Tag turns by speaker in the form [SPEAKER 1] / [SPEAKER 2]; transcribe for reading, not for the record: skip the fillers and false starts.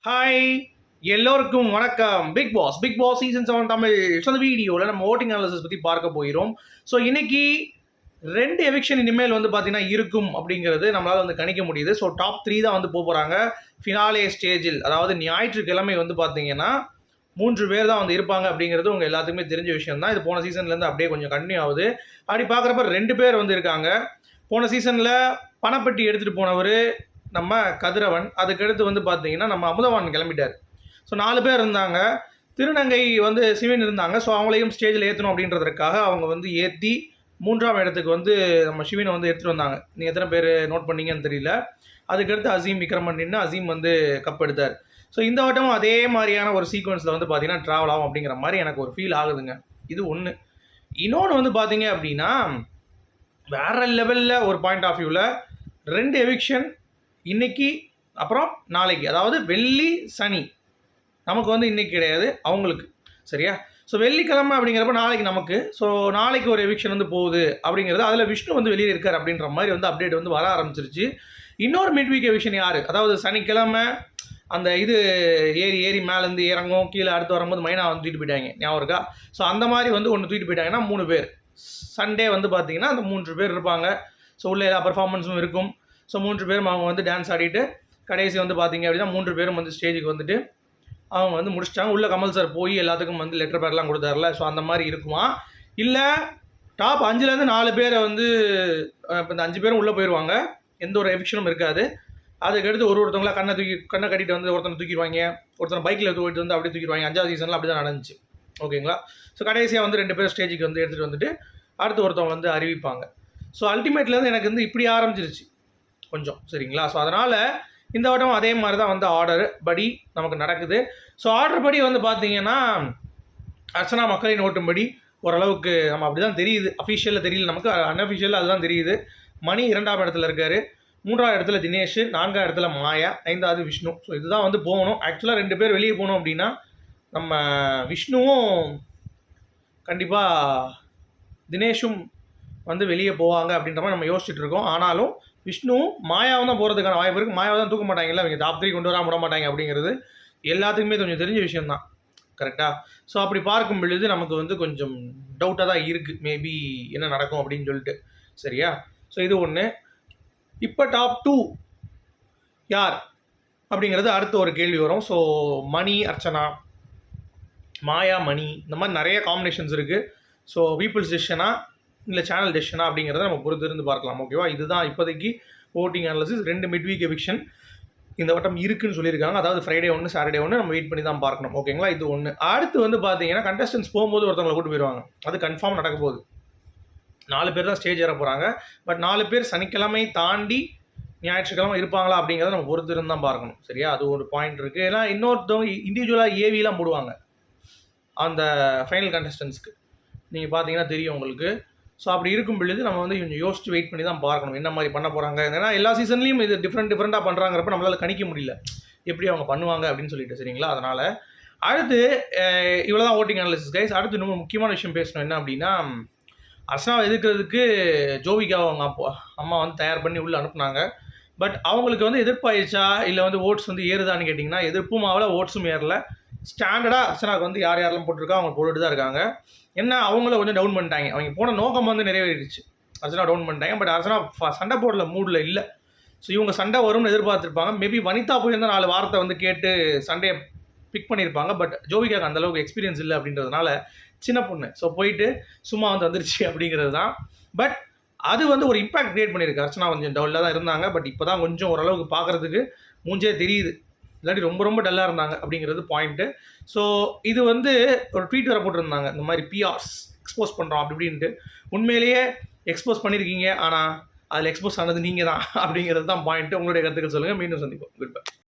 [SPEAKER 1] Hi எல்லோருக்கும் வணக்கம். Bigg Boss season 7 Tamil. So அந்த வீடியோவில் நம்ம ஓட்டிங் அனாலிசிஸ் பற்றி பார்க்க போகிறோம். ஸோ இன்னைக்கு 2 எவிக்ஷன் இனிமேல் வந்து பார்த்தீங்கன்னா இருக்கும் அப்படிங்கிறது நம்மளால் வந்து கணிக்க முடியுது. ஸோ டாப் 3 தான் வந்து போகிறாங்க ஃபினாலே ஸ்டேஜில். அதாவது ஞாயிற்றுக்கிழமை வந்து பார்த்தீங்கன்னா 3 பேர் தான் வந்து இருப்பாங்க அப்படிங்கிறது உங்கள் எல்லாத்துக்குமே தெரிஞ்ச விஷயம் தான். இது போன சீசன்லேருந்து அப்படியே கொஞ்சம் கண்டினியூ ஆகுது. அப்படி பார்க்குறப்ப 2 பேர் வந்து இருக்காங்க. போன சீசனில் பணப்பட்டி எடுத்துகிட்டு போனவர் நம்ம கதிரவன். அதுக்கடுத்து வந்து பார்த்தீங்கன்னா நம்ம அமுதவான் கிளம்பிட்டார். ஸோ 4 பேர் இருந்தாங்க. திருநங்கை வந்து சிவன் இருந்தாங்க. ஸோ அவங்களையும் ஸ்டேஜில் ஏற்றணும் அப்படின்றதுக்காக அவங்க வந்து ஏற்றி 3ஆம் இடத்துக்கு வந்து நம்ம சிவனை வந்து எடுத்துகிட்டு வந்தாங்க. நீங்கள் எத்தனை பேர் நோட் பண்ணீங்கன்னு தெரியல. அதுக்கடுத்து அசீம் விக்ரமன் நின்று அசீம் வந்து கப் எடுத்தார். ஸோ இந்த வட்டமும் அதே மாதிரியான ஒரு சீக்வன்ஸில் வந்து பார்த்தீங்கன்னா ட்ராவல் ஆகும் அப்படிங்கிற மாதிரி எனக்கு ஒரு ஃபீல் ஆகுதுங்க. இது ஒன்று. இன்னொன்று வந்து பார்த்தீங்க அப்படின்னா வேறு லெவலில் ஒரு பாயிண்ட் ஆஃப் வியூவில் 2 எவிக்ஷன் இன்னைக்கு அப்புறம் நாளைக்கு, அதாவது வெள்ளி சனி நமக்கு வந்து இன்னைக்கு கிடையாது அவங்களுக்கு, சரியா? ஸோ வெள்ளிக்கிழமை அப்படிங்கிறப்ப நாளைக்கு நமக்கு. ஸோ நாளைக்கு ஒரு எவிக்ஷன் வந்து போகுது அப்படிங்கிறது, அதில் விஷ்ணு வந்து வெளியே இருக்கார் அப்படின்ற மாதிரி வந்து அப்டேட் வந்து வர ஆரம்பிச்சிருச்சு. இன்னொரு மிட் வீக் எவிக்ஷன் யார்? அதாவது சனிக்கிழமை அந்த இது ஏறி மேலேருந்து இறங்கும், கீழே அடுத்து வரும்போது மைனா வந்து தூக்கிட்டு போயிட்டாங்க, ஞாபகம் இருக்கா? ஸோ அந்த மாதிரி வந்து ஒன்று தூக்கிட்டு போயிட்டாங்கன்னா 3 பேர். சண்டே வந்து பார்த்தீங்கன்னா அந்த 3 பேர் இருப்பாங்க. ஸோ உள்ள எல்லா பர்ஃபார்மன்ஸும் இருக்கும். ஸோ 3 பேரும் அவங்க வந்து டான்ஸ் ஆடிட்டு கடைசி வந்து பார்த்தீங்க அப்படின்னா 3 பேரும் வந்து ஸ்டேஜுக்கு வந்துட்டு அவங்க வந்து முடிச்சிட்டாங்க. உள்ள கமல் சார் போய் எல்லாத்துக்கும் வந்து லெட்டர் பேர்லாம் கொடுத்தாருல. ஸோ அந்த மாதிரி இருக்குமா? இல்லை டாப் 5லேருந்து 4 பேரை வந்து இப்போ இந்த 5 பேரும் உள்ளே போயிடுவாங்க, எந்த ஒரு எவிக்ஷனும் இருக்காது. அதுக்கடுத்து ஒருத்தவங்களா கண்ணை கட்டிட்டு வந்து ஒருத்தனை தூக்கிடுவாங்க, ஒருத்தனை பைக்கில் தூக்கிட்டு வந்து அப்படியே தூக்கிடுவாங்க. 5ஆவது சீசனில் அப்படி தான் நடந்துச்சு, ஓகேங்களா? ஸோ கடைசியாக வந்து 2 பேர் ஸ்டேஜுக்கு வந்து எடுத்துகிட்டு வந்துட்டு அடுத்து ஒருத்தவங்க வந்து அறிவிப்பாங்க. ஸோ அல்டிமேட்லேருந்து எனக்கு வந்து இப்படி ஆரம்பிச்சிருச்சு கொஞ்சம், சரிங்களா? ஸோ அதனால் இந்த வட்டம் அதே மாதிரி தான் வந்து ஆர்டர் படி நமக்கு நடக்குது. ஸோ ஆர்டர் படி வந்து பார்த்தீங்கன்னா அர்ச்சனா மக்களின் ஓட்டும்படி ஓரளவுக்கு நம்ம அப்படி தான் தெரியுது. அஃபிஷியலில் தெரியல நமக்கு, அன்அஃபிஷியலில் அதுதான் தெரியுது. மணி 2ஆம் இடத்துல இருக்கார், 3ஆவது இடத்துல தினேஷ், 4ஆவது இடத்துல மாயா, 5ஆவது விஷ்ணு. ஸோ இதுதான் வந்து போகணும். ஆக்சுவலாக 2 பேர் வெளியே போகணும் அப்படின்னா நம்ம விஷ்ணுவும் கண்டிப்பாக தினேஷும் வந்து வெளியே போவாங்க அப்படின்ற மாதிரி நம்ம யோசிச்சுட்டு இருக்கோம். ஆனாலும் விஷ்ணுவும் மாயாவும் தான் போகிறதுக்கான வாய்ப்பு இருக்குது. மாயாவை தான் தூக்க மாட்டாங்கல்ல, அவங்க டாப் 3 கொண்டு வர விட மாட்டாங்க அப்படிங்கிறது எல்லாத்துக்குமே கொஞ்சம் தெரிஞ்ச விஷயம் தான், கரெக்டாக? ஸோ அப்படி பார்க்கும் பொழுது நமக்கு வந்து கொஞ்சம் டவுட்டாக தான் இருக்குது, மேபி என்ன நடக்கும் அப்படின்னு சொல்லிட்டு, சரியா? ஸோ இது ஒன்று. இப்போ டாப் 2 யார் அப்படிங்கிறது அடுத்த ஒரு கேள்வி வரும். ஸோ மணி அர்ச்சனா, மாயா மணி, இந்த மாதிரி நிறைய காம்பினேஷன்ஸ் இருக்குது. ஸோ பீப்புள்ஸ் டெசிஷனா இல்லை சேனல் டெசிஷனா அப்படிங்கிறத நம்ம பொறுத்து இருந்து பார்க்கலாம், ஓகேவா? இதுதான் இப்போதைக்கு voting analysis. 2 mid week eviction இந்த வட்டம் இருக்குன்னு சொல்லியிருக்காங்க. அதாவது ஃப்ரைடே ஒன்று, சாட்டர்டே ஒன்று, நம்ம வெயிட் பண்ணி தான் பார்க்கணும், ஓகேங்களா? இது ஒன்று. அடுத்து வந்து பார்த்தீங்கன்னா கண்டஸ்டன்ஸ் போகும்போது ஒருத்தவங்களை கூட்டு போயிடுவாங்க. அது கன்ஃபார்ம் நடக்க போகுது. 4 பேர் தான் ஸ்டேஜ் ஏற போகிறாங்க. பட் 4 பேர் சனிக்கிழமை தாண்டி ஞாயிற்றுக்கிழமை இருப்பாங்களா அப்படிங்கிறத நம்ம பொறுத்து இருந்து தான் பார்க்கணும், சரியா? அது ஒரு பாயிண்ட் இருக்குது. ஏன்னா இன்னொருத்தவங்க இண்டிவிஜுவலாக ஏவிலாம் போடுவாங்க அந்த ஃபைனல் கண்டஸ்டன்ஸ்க்கு, நீங்கள் பார்த்தீங்கன்னா தெரியும் உங்களுக்கு. ஸோ அப்படி இருக்கும் பொழுது நம்ம வந்து கொஞ்சம் யோசிச்சு வெயிட் பண்ணி தான் பார்க்கணும் என்ன மாதிரி பண்ண போகிறாங்க. ஏன்னா எல்லா சீசன்லேயும் இது டிஃப்ரெண்ட்டாக பண்ணுறாங்கிறப்ப நம்மளால் கணிக்க முடியல எப்படி அவங்க பண்ணுவாங்க அப்படின்னு சொல்லிட்டு, சரிங்களா? அதனால் அடுத்து இவ்வளோ தான் ஓட்டிங் அனாலிசிஸ் கைஸ். அடுத்து இன்னும் முக்கியமான விஷயம் பேசணும். என்ன அப்படின்னா, அர்ச்சனாவை எதிர்க்கிறதுக்கு ஜோவிகா அவங்க அம்மா வந்து தயார் பண்ணி உள்ளே அனுப்புனாங்க. பட் அவங்களுக்கு வந்து எதிர்ப்பாயிடுச்சா இல்லை வந்து ஓட்ஸ் வந்து ஏறுதான்னு கேட்டிங்கன்னா எதிர்ப்பும் ஆகல, ஓட்ஸும் ஏறல. ஸ்டாண்டர்டாக அர்ச்சனாவுக்கு வந்து யாரெல்லாம் போட்டிருக்கா அவங்க போட்டுட்டு தான் இருக்காங்க. என்ன அவங்கள கொஞ்சம் டவுன் பண்ணிட்டாங்க. அவங்க போன நோக்கம் வந்து நிறைவேறிடுச்சு. அர்ச்சனா டவுன் பண்ணிட்டாங்க. பட் அர்ச்சனா சண்டை போடல மூடில் இல்லை. ஸோ இவங்க சண்டை வரும்னு எதிர்பார்த்துருப்பாங்க. மேபி வனிதா போயிருந்தால் 4 வார்த்தை வந்து கேட்டு சண்டையை பிக் பண்ணியிருப்பாங்க. பட் ஜோவிகாக்கு அந்தளவுக்கு எக்ஸ்பீரியன்ஸ் இல்லை அப்படின்றதுனால சின்ன பொண்ணு, ஸோ போயிட்டு சும்மா வந்து வந்துருச்சு அப்படிங்கிறது தான். பட் அது வந்து ஒரு இம்பாக்ட் க்ரியேட் பண்ணியிருக்கு. அர்ச்சனா கொஞ்சம் டல்லாக தான் இருந்தாங்க. பட் இப்போ தான் கொஞ்சம் ஓரளவுக்கு பார்க்குறதுக்கு மூஞ்சே தெரியுது. இல்லாட்டி ரொம்ப டல்லாக இருந்தாங்க அப்படிங்கிறது பாயிண்ட்டு. ஸோ இது வந்து ஒரு ட்வீட் வர போட்டிருந்தாங்க, இந்த மாதிரி பிஆர்ஸ் எக்ஸ்போஸ் பண்ணுறோம் அப்படி இப்படின்ட்டு. உண்மையிலேயே எக்ஸ்போஸ் பண்ணியிருக்கீங்க, ஆனால் அதில் எக்ஸ்போஸ் ஆனது நீங்கள் தான் அப்படிங்கிறது தான் பாயிண்ட்டு. உங்களுடைய கருத்துக்கள் சொல்லுங்கள். மீண்டும் சந்திப்போம். Good bye.